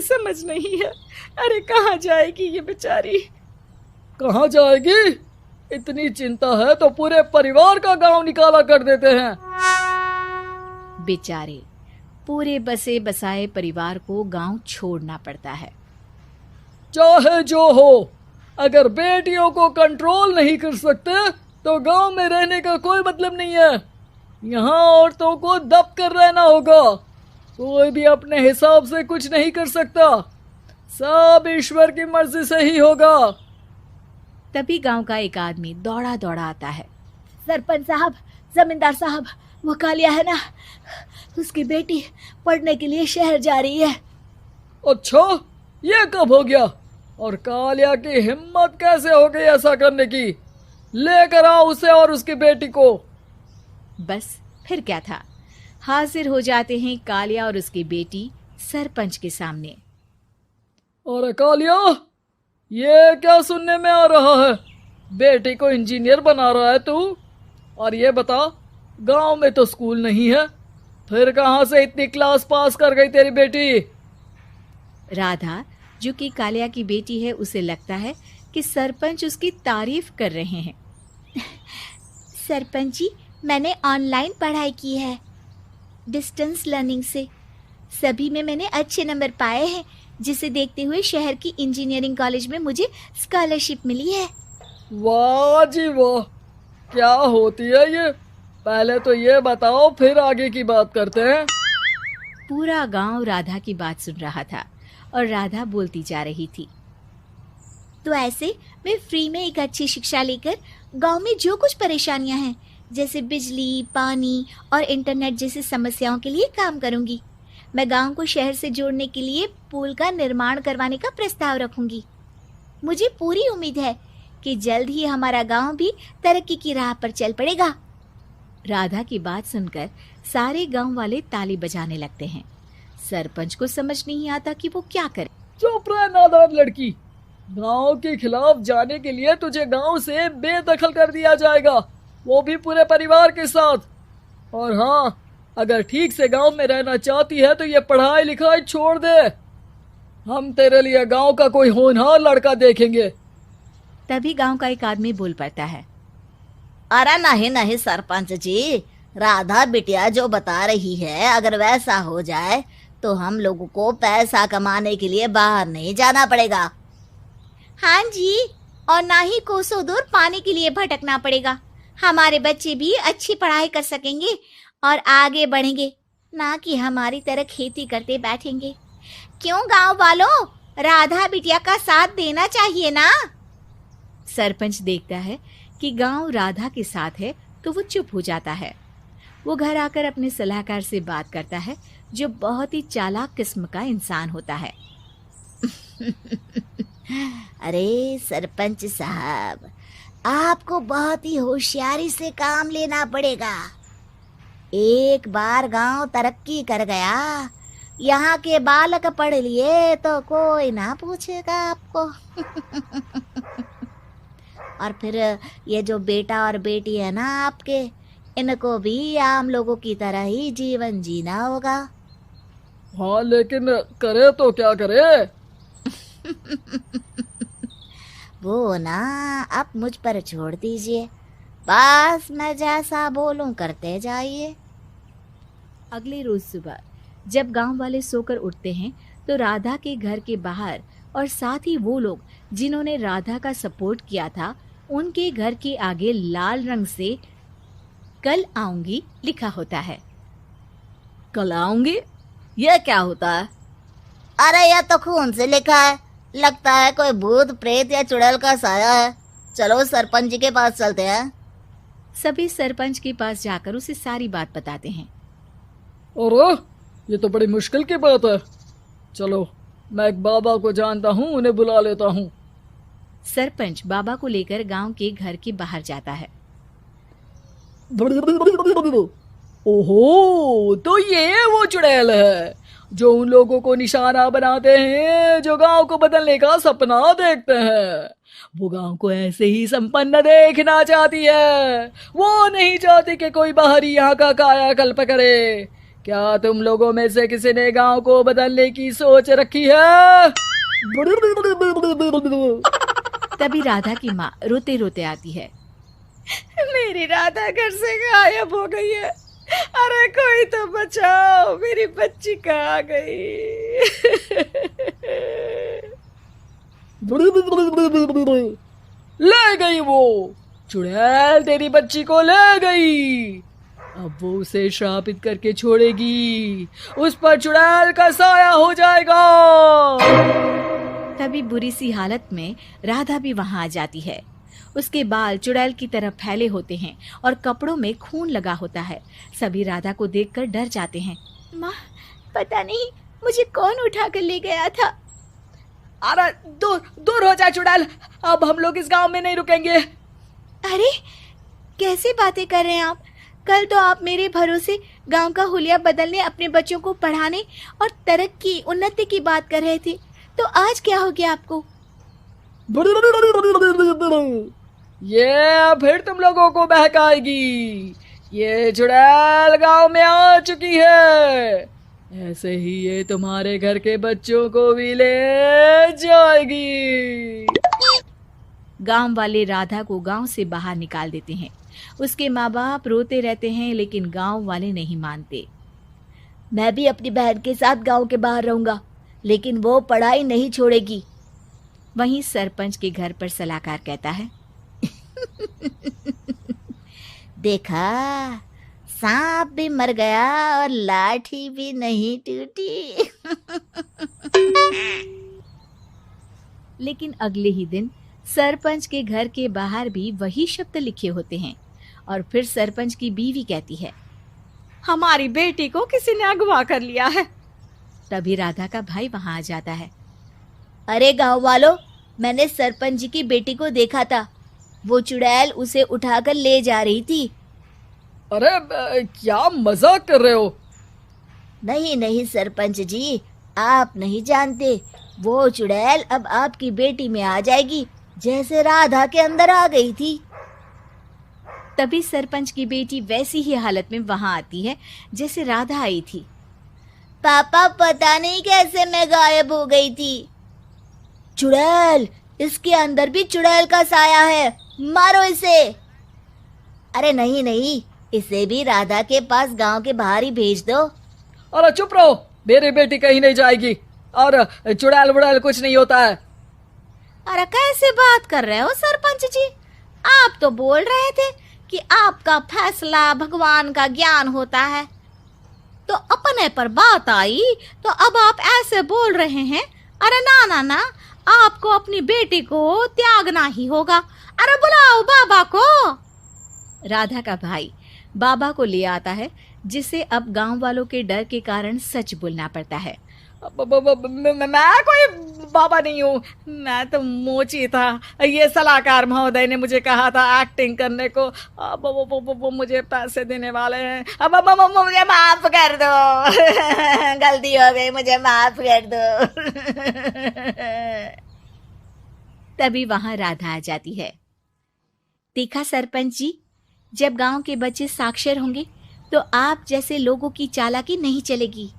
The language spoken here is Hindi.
समझ नहीं है। अरे कहाँ जाएगी ये बेचारी? कहाँ जाएगी? इतनी चिंता है तो पूरे परिवार का गांव निकाला कर देते हैं। बेचारे पूरे बसे बसाए परिवार को गांव छोड़ना पड़ता है। चाहे जो हो, अगर बेटियों को कंट्रोल नहीं कर सकते तो गांव में रहने का कोई मतलब नहीं है। यहाँ औरतों को दब कर रहना होगा। कोई भी अपने हिसाब से कुछ नहीं कर सकता, सब ईश्वर की मर्जी से ही होगा। तभी गांव का एक आदमी दौड़ा दौड़ा आता है। सरपंच साहब, जमींदार साहब, वो कालिया है ना, उसकी बेटी पढ़ने के लिए शहर जा रही है। अच्छा, ये कब हो गया? और कालिया की हिम्मत कैसे हो गई ऐसा करने की? लेकर आओ उसे और उसकी बेटी को। बस फिर क्या था, हाजिर हो जाते हैं कालिया और उसकी बेटी सरपंच के सामने। और कालिया, ये क्या सुनने में आ रहा है? बेटी को इंजीनियर बना रहा है तू? और ये बता, गांव में तो स्कूल नहीं है, फिर कहां से इतनी क्लास पास कर गई तेरी बेटी? राधा, जो कि कालिया की बेटी है, उसे लगता है कि सरपंच उसकी तारीफ कर रहे हैं। सरपंच जी, मैंने ऑनलाइन पढ़ाई की है, डिस्टेंस लर्निंग से। सभी में मैंने अच्छे नंबर पाए हैं, जिसे देखते हुए शहर की इंजीनियरिंग कॉलेज में मुझे स्कॉलरशिप मिली है। वाह जी वाह, क्या होती है ये? पहले तो ये बताओ, फिर आगे की बात करते हैं। पूरा गांव राधा की बात सुन रहा था और राधा बोलती जा रही थी। तो ऐसे मैं फ्री में एक अच्छी शिक्षा लेकर गांव में जो कुछ परेशानियां हैं, जैसे बिजली, पानी और इंटरनेट जैसी समस्याओं के लिए काम करूंगी। मैं गांव को शहर से जोड़ने के लिए पुल का निर्माण करवाने का प्रस्ताव रखूंगी। मुझे पूरी उम्मीद है कि जल्द ही हमारा गांव भी तरक्की की राह पर चल पड़ेगा। राधा की बात सुनकर सारे गांव वाले ताली बजाने लगते हैं। सरपंच को समझ नहीं आता कि वो क्या करे। चुप रह नादान लड़की, गांव के खिलाफ जाने के लिए तुझे गांव से बेदखल कर दिया जाएगा, वो भी पूरे परिवार के साथ। और हाँ, अगर ठीक से गांव में रहना चाहती है तो ये पढ़ाई लिखाई छोड़ दे। हम तेरे लिए गांव का कोई होनहार लड़का देखेंगे। तभी गांव का एक आदमी बोल पड़ता है। अरे नहीं नहीं सरपंच जी, राधा बिटिया जो बता रही है, अगर वैसा हो जाए तो हम लोगों को पैसा कमाने के लिए बाहर नहीं जाना पड़ेगा। हाँ जी, और ना ही कोसों दूर पानी के लिए भटकना पड़ेगा। हमारे बच्चे भी अच्छी पढ़ाई कर सकेंगे और आगे बढ़ेंगे, ना कि हमारी तरह खेती करते बैठेंगे। क्यों गांव वालों, राधा बिटिया का साथ देना चाहिए ना। सरपंच देखता है कि गांव राधा के साथ है तो वो चुप हो जाता है। वो घर आकर अपने सलाहकार से बात करता है, जो बहुत ही चालाक किस्म का इंसान होता है। अरे सरपंच साहब, आपको बहुत ही होशियारी से काम लेना पड़ेगा। एक बार गांव तरक्की कर गया, यहाँ के बालक पढ़ लिए तो कोई ना पूछेगा आपको। और फिर ये जो बेटा और बेटी है ना आपके, इनको भी आम लोगों की तरह ही जीवन जीना होगा। हाँ, लेकिन करे तो क्या करे? वो ना आप मुझ पर छोड़ दीजिए, बस मैं जैसा बोलूं करते जाइए। अगले रोज सुबह जब गांव वाले सोकर उठते हैं तो राधा के घर के बाहर और साथ ही वो लोग जिन्होंने राधा का सपोर्ट किया था, उनके घर के आगे लाल रंग से कल आऊंगी लिखा होता है। कल आऊंगी, यह क्या होता है? अरे यह तो खून से लिखा है, लगता है कोई भूत प्रेत या चुड़ैल का साया है। चलो सरपंच जी के पास चलते हैं। सभी सरपंच के पास जाकर उसे सारी बात बताते हैं। और ये तो बड़ी मुश्किल की बात है। चलो, मैं एक बाबा को जानता हूँ, उन्हें बुला लेता हूँ। सरपंच बाबा को लेकर गांव के घर के बाहर जाता है। ओहो, तो ये वो चुड़ैल है जो उन लोगों को निशाना बनाते हैं जो गांव को बदलने का सपना देखते हैं। वो गांव को ऐसे ही संपन्न देखना चाहती है। वो नहीं चाहती कि कोई बाहरी यहाँ का कायाकल्प करे, क्या तुम लोगों में से किसी ने गांव को बदलने की सोच रखी है? तभी राधा की माँ रोते रोते आती है। मेरी राधा घर से गायब हो गई है। अरे कोई तो बचाओ, मेरी बच्ची कहाँ गई? ले गई वो, चुड़ैल तेरी बच्ची को ले गई। अब वो उसे श्रापित करके छोड़ेगी, उस पर चुड़ैल का साया हो जाएगा। तभी बुरी सी हालत में राधा भी वहां आ जाती है। उसके बाल चुड़ैल की तरह फैले होते हैं और कपड़ों में खून लगा होता है। सभी राधा को देखकर डर जाते हैं। माँ, पता नहीं मुझे कौन उठा कर ले गया था। अरे दूर दूर हो जा चुड़ैल, अब हम लोग इस गांव में नहीं रुकेंगे। अरे कैसी बातें कर रहे हैं आप? कल तो आप मेरे भरोसे गांव का हुलिया बदलने, अपने बच्चों को पढ़ाने और तरक्की उन्नति की बात कर रहे थे, तो आज क्या हो गया आपको? ये फिर तुम लोगों को बहकाएगी। ये चुड़ैल गांव में आ चुकी है, ऐसे ही ये तुम्हारे घर के बच्चों को भी ले जाएगी। गांव वाले राधा को गांव से बाहर निकाल देते हैं। उसके माँ बाप रोते रहते हैं, लेकिन गांव वाले नहीं मानते। मैं भी अपनी बहन के साथ गांव के बाहर रहूंगा, लेकिन वो पढ़ाई नहीं छोड़ेगी। वहीं सरपंच के घर पर सलाहकार कहता है, देखा, सांप भी मर गया और लाठी भी नहीं टूटी। लेकिन अगले ही दिन सरपंच के घर के बाहर भी वही शब्द लिखे होते हैं। और फिर सरपंच की बीवी कहती है, हमारी बेटी को किसी ने अगवा कर लिया है। तभी राधा का भाई वहां आ जाता है। अरे गांव वालों, मैंने सरपंच जी की बेटी को देखा था, वो चुड़ैल उसे उठाकर ले जा रही थी। अरे क्या मजाक कर रहे हो? नहीं नहीं सरपंच जी, आप नहीं जानते, वो चुड़ैल अब आपकी बेटी में आ जाएगी, जैसे राधा के अंदर आ गई थी। तभी सरपंच की बेटी वैसी ही हालत में वहां आती है जैसे राधा आई थी। पापा, पता नहीं कैसे मैं गायब हो गई थी। चुड़ैल, इसके अंदर भी चुड़ैल का साया है, मारो इसे। अरे नहीं नहीं, इसे भी राधा के पास गांव के बाहर ही भेज दो। अरे चुप रहो, मेरी बेटी कहीं नहीं जाएगी, और चुड़ैल वुड़ैल कुछ नहीं होता है। अरे कैसे बात कर रहे हो सरपंच जी? आप तो बोल रहे थे कि आपका फैसला भगवान का ज्ञान होता है, तो अपने पर बात आई तो अब आप ऐसे बोल रहे हैं। अरे ना ना ना, आपको अपनी बेटी को त्यागना ही होगा। अरे बुलाओ बाबा को। राधा का भाई बाबा को ले आता है, जिसे अब गांव वालों के डर के कारण सच बोलना पड़ता है। मैं कोई बाबा नहीं हूँ, मैं तो मोची था। ये सलाहकार महोदय ने मुझे कहा था एक्टिंग करने को। अब वो मुझे पैसे देने वाले हैं। अब मुझे माफ कर दो। गलती हो गई, मुझे माफ कर दो। तभी वहां राधा आ जाती है। देखा सरपंच जी, जब गांव के बच्चे साक्षर होंगे तो आप जैसे लोगों की चालाकी नहीं चलेगी।